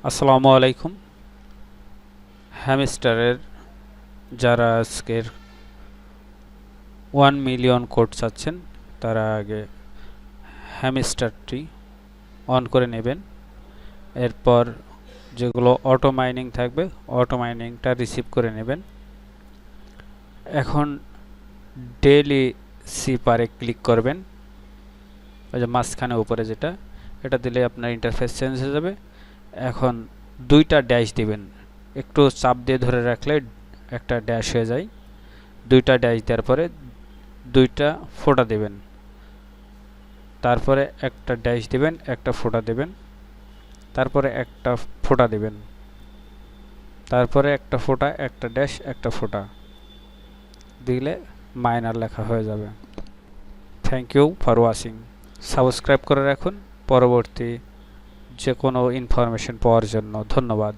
আসসালামু আলাইকুম। হ্যামস্টারের যারা আজকের 1 মিলিয়ন কোড চাচ্ছেন তারা আগে হ্যামস্টারটি অন করে নেবেন। এরপর যেগুলো অটো মাইনিং থাকবে অটো মাইনিংটা রিসিভ করে নেবেন। এখন ডেইলি সিপারে ক্লিক করবেন, ওই যে মাঝখানে উপরে যেটা, এটা দিলে আপনার ইন্টারফেস চেঞ্জ হয়ে যাবে। এখন দুইটা ড্যাশ দিবেন, একটু চাপ দিয়ে ধরে রাখলে একটা ড্যাশ হয়ে যায়। দুইটা ড্যাশ দেওয়ার পরে দুইটা ফোঁটা দেবেন, তারপরে একটা ড্যাশ দিবেন, একটা ফোঁটা দেবেন, তারপরে একটা ফোঁটা দেবেন, তারপরে একটা ফোঁটা, একটা ড্যাশ, একটা ফোঁটা দিলে মাইনার লেখা হয়ে যাবে। Thank you for watching. Subscribe করে রাখুন পরবর্তী যে কোনো ইনফরমেশন পাওয়ার জন্য। ধন্যবাদ।